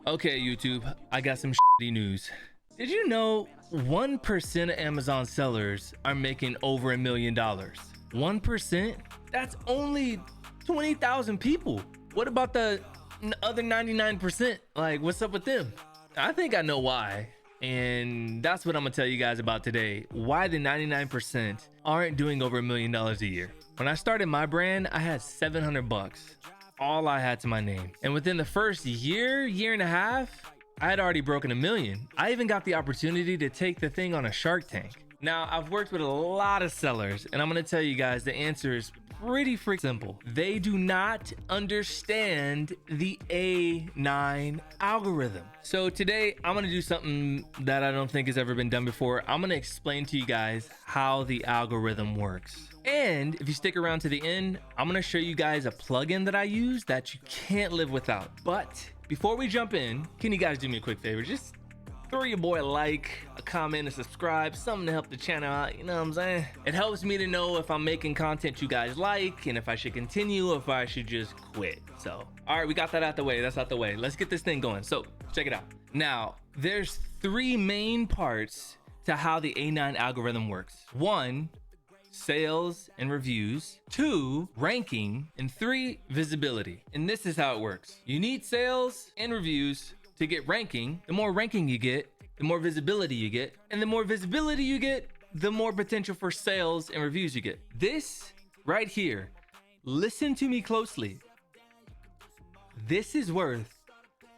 Okay, YouTube, I got some shitty news. Did you know 1% of Amazon sellers are making over $1 million? 1%? That's only 20,000 people. What about the other 99%? Like, what's up with them? I think I know why. And that's what I'm gonna tell you guys about today. Why the 99% aren't doing over $1 million a year. When I started my brand, I had 700 bucks. All I had to my name. And within the first year and a half, I had already broken $1 million. I even got the opportunity to take the thing on a Shark Tank. Now, I've worked with a lot of sellers, and I'm gonna tell you guys the answer is pretty freaking simple. They do not understand the A9 algorithm. So today, I'm gonna do something that I don't think has ever been done before. I'm gonna explain to you guys how the algorithm works. And if you stick around to the end, I'm gonna show you guys a plugin that I use that you can't live without. But before we jump in, can you guys do me a quick favor? Just throw your boy a like, a comment, a subscribe, something to help the channel out, you know what I'm saying? It helps me to know if I'm making content you guys like and if I should continue or if I should just quit. So, all right, we got that out the way. That's out the way. Let's get this thing going. So, check it out. Now, there's 3 main parts to how the A9 algorithm works. 1, sales and reviews. 2, ranking. And 3, visibility. And this is how it works. You need sales and reviews to get ranking. The more ranking you get, the more visibility you get. And the more visibility you get, the more potential for sales and reviews you get. This right here, listen to me closely. This is worth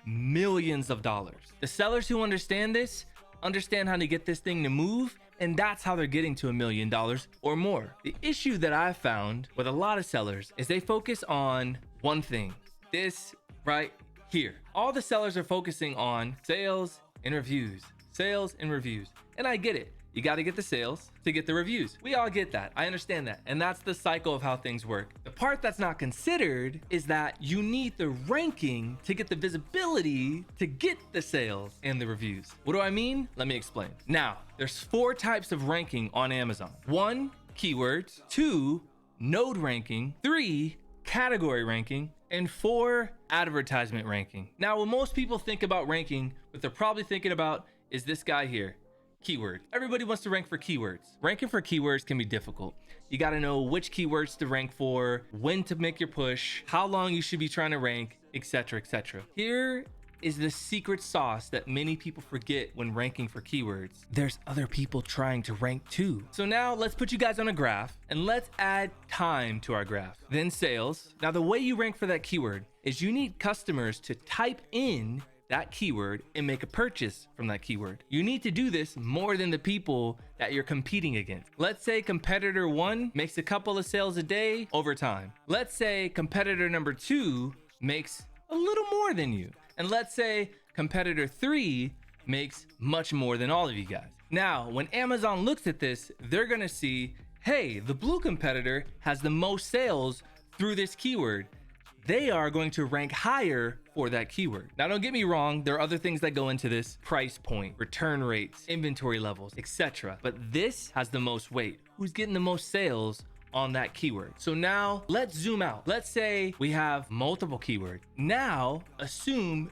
millions of dollars. The sellers who understand this, understand how to get this thing to move, and that's how they're getting to $1 million or more. The issue that I've found with a lot of sellers is they focus on one thing. This right here. All the sellers are focusing on sales and reviews, sales and reviews. And I get it. You got to get the sales to get the reviews. We all get that. I understand that. And that's the cycle of how things work. The part that's not considered is that you need the ranking to get the visibility to get the sales and the reviews. What do I mean? Let me explain. Now, there's 4 types of ranking on Amazon. 1, keywords. 2, node ranking. 3, category ranking. And 4, advertisement ranking. Now, when most people think about ranking, what they're probably thinking about is this guy here, keyword. Everybody wants to rank for keywords. Ranking for keywords can be difficult. You got to know which keywords to rank for, when to make your push, how long you should be trying to rank, etc., etc. Here is the secret sauce that many people forget when ranking for keywords. There's other people trying to rank too. So now let's put you guys on a graph and let's add time to our graph. Then sales. Now the way you rank for that keyword is you need customers to type in that keyword and make a purchase from that keyword. You need to do this more than the people that you're competing against. Let's say competitor 1 makes a couple of sales a day over time. Let's say competitor number 2 makes a little more than you. And let's say competitor 3 makes much more than all of you guys. Now, when Amazon looks at this, they're gonna see, hey, the blue competitor has the most sales through this keyword. They are going to rank higher for that keyword. Now, don't get me wrong, there are other things that go into this: price point, return rates, inventory levels, etc. But this has the most weight. Who's getting the most sales on that keyword? So now let's zoom out. Let's say we have multiple keywords. Now assume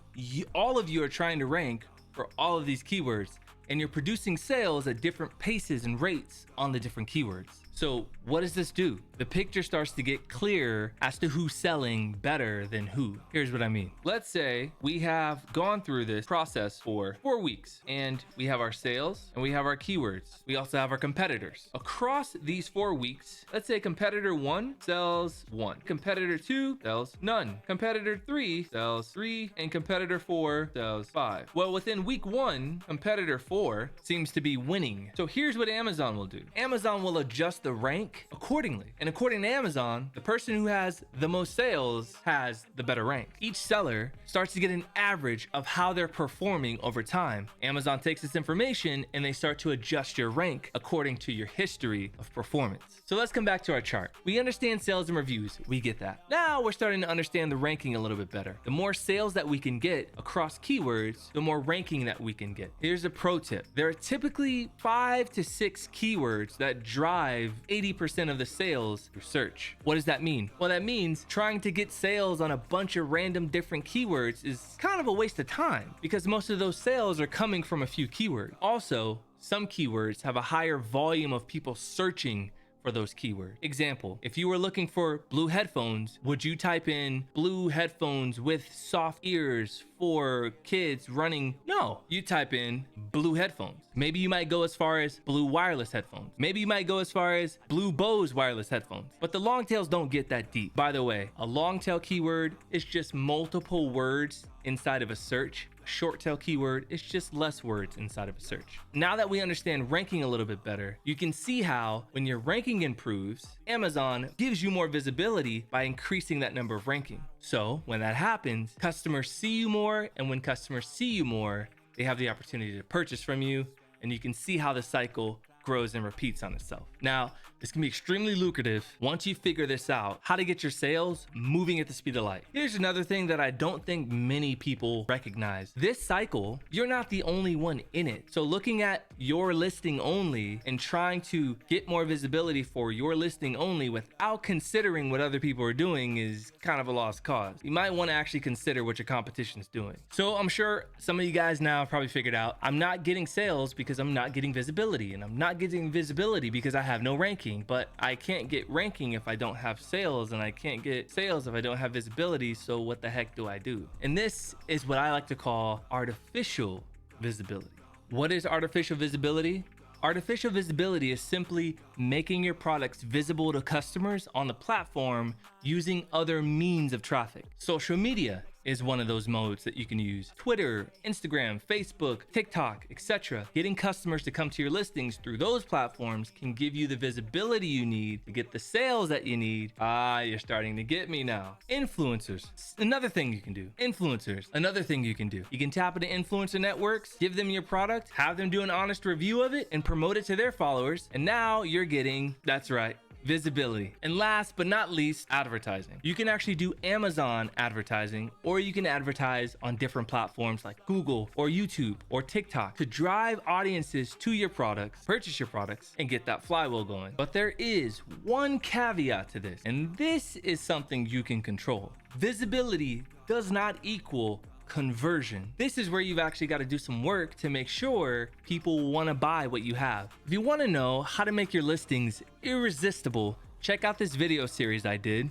all of you are trying to rank for all of these keywords and you're producing sales at different paces and rates on the different keywords. So what does this do? The picture starts to get clearer as to who's selling better than who. Here's what I mean. Let's say we have gone through this process for 4 weeks and we have our sales and we have our keywords. We also have our competitors. Across these 4 weeks, let's say competitor 1 sells 1, competitor 2 sells none, competitor 3 sells 3, and competitor 4 sells 5. Well, within week 1, competitor 4 seems to be winning. So here's what Amazon will do. Amazon will adjust the rank accordingly. And according to Amazon, the person who has the most sales has the better rank. Each seller starts to get an average of how they're performing over time. Amazon takes this information and they start to adjust your rank according to your history of performance. So let's come back to our chart. We understand sales and reviews. We get that. Now we're starting to understand the ranking a little bit better. The more sales that we can get across keywords, the more ranking that we can get. Here's a pro tip. There are typically 5 to 6 keywords that drive 80% of the sales through search. What does that mean? Well, that means trying to get sales on a bunch of random different keywords is kind of a waste of time because most of those sales are coming from a few keywords. Also, some keywords have a higher volume of people searching for those keywords. Example, if you were looking for blue headphones, would you type in blue headphones with soft ears for kids running? No, you type in blue headphones. Maybe you might go as far as blue wireless headphones. Maybe you might go as far as blue Bose wireless headphones. But the long tails don't get that deep. By the way, a long tail keyword is just multiple words inside of a search. A short tail keyword is just less words inside of a search. Now that we understand ranking a little bit better, you can see how when your ranking improves, Amazon gives you more visibility by increasing that number of ranking. So when that happens, customers see you more, and when customers see you more, they have the opportunity to purchase from you, and you can see how the cycle grows and repeats on itself. Now, this can be extremely lucrative once you figure this out, how to get your sales moving at the speed of light. Here's another thing that I don't think many people recognize. This cycle, you're not the only one in it. So looking at your listing only and trying to get more visibility for your listing only without considering what other people are doing is kind of a lost cause. You might want to actually consider what your competition is doing. So I'm sure some of you guys now have probably figured out I'm not getting sales because I'm not getting visibility, and I'm not getting visibility because I have no ranking. But I can't get ranking if I don't have sales, and I can't get sales if I don't have visibility. So what the heck do I do? And this is what I like to call artificial visibility. What is artificial visibility? Artificial visibility is simply making your products visible to customers on the platform using other means of traffic. Social media is one of those modes that you can use. Twitter, Instagram, Facebook, TikTok, etc. Getting customers to come to your listings through those platforms can give you the visibility you need to get the sales that you need. You're starting to get me now. Influencers, another thing you can do. Influencers, another thing you can do. You can tap into influencer networks, give them your product, have them do an honest review of it, and promote it to their followers. And now you're getting, that's right, visibility. And last but not least, advertising. You can actually do Amazon advertising, or you can advertise on different platforms like Google or YouTube or TikTok to drive audiences to your products, purchase your products, and get that flywheel going. But there is one caveat to this, and this is something you can control. Visibility does not equal conversion. This is where you've actually got to do some work to make sure people want to buy what you have. If you want to know how to make your listings irresistible, check out this video series I did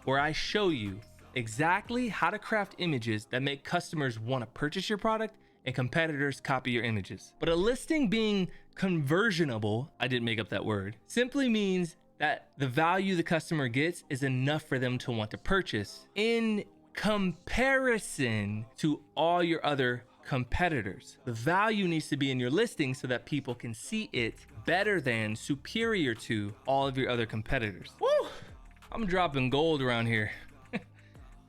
where I show you exactly how to craft images that make customers want to purchase your product and competitors copy your images. But a listing being conversionable, I didn't make up that word, simply means that the value the customer gets is enough for them to want to purchase in comparison to all your other competitors. The value needs to be in your listing so that people can see it better than, superior to all of your other competitors. Woo! I'm dropping gold around here.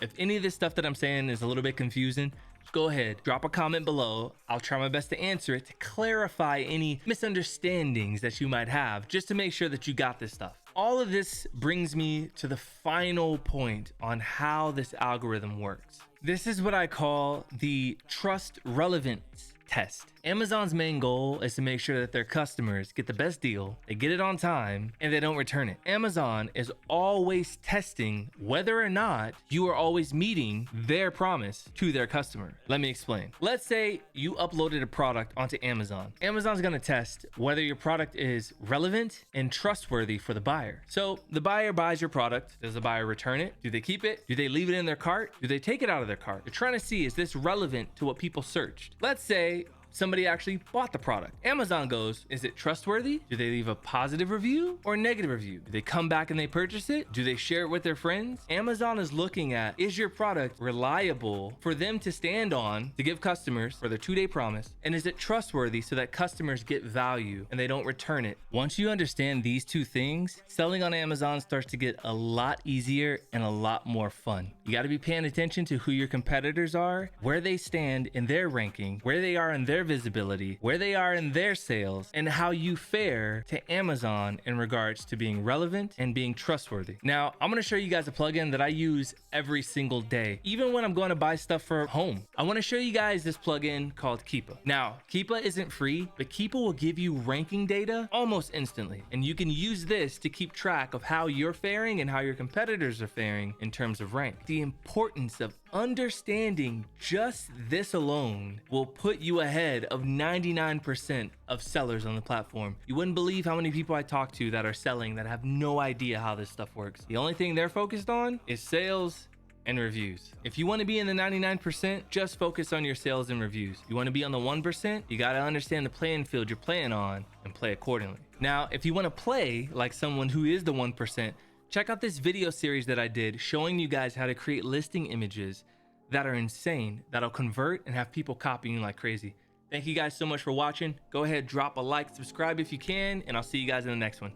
If any of this stuff that I'm saying is a little bit confusing, just go ahead, drop a comment below. I'll try my best to answer it, to clarify any misunderstandings that you might have, just to make sure that you got this stuff. All of this brings me to the final point on how this algorithm works. This is what I call the trust relevance test. Amazon's main goal is to make sure that their customers get the best deal, they get it on time, and they don't return it. Amazon is always testing whether or not you are always meeting their promise to their customer. Let me explain. Let's say you uploaded a product onto Amazon. Amazon's gonna test whether your product is relevant and trustworthy for the buyer. So the buyer buys your product. Does the buyer return it? Do they keep it? Do they leave it in their cart? Do they take it out of their cart? They're trying to see, is this relevant to what people searched? Let's say somebody actually bought the product. Amazon goes, is it trustworthy? Do they leave a positive review or a negative review? Do they come back and they purchase it? Do they share it with their friends? Amazon is looking at, is your product reliable for them to stand on to give customers for their 2-day promise? And is it trustworthy so that customers get value and they don't return it? Once you understand these two things, selling on Amazon starts to get a lot easier and a lot more fun. You got to be paying attention to who your competitors are, where they stand in their ranking, where they are in their visibility, where they are in their sales, and how you fare to Amazon in regards to being relevant and being trustworthy. Now, I'm going to show you guys a plugin that I use every single day, even when I'm going to buy stuff for home. I want to show you guys this plugin called Keepa. Now, Keepa isn't free, but Keepa will give you ranking data almost instantly, and you can use this to keep track of how you're faring and how your competitors are faring in terms of rank. The importance of understanding just this alone will put you ahead of 99% of sellers on the platform. You wouldn't believe how many people I talk to that are selling that have no idea how this stuff works. The only thing they're focused on is sales and reviews. If you want to be in the 99%, just focus on your sales and reviews. You want to be on the 1%, you got to understand the playing field you're playing on and play accordingly. Now, if you want to play like someone who is the 1%, check out this video series that I did showing you guys how to create listing images that are insane, that'll convert and have people copying like crazy. Thank you guys so much for watching. Go ahead, drop a like, subscribe if you can, and I'll see you guys in the next one.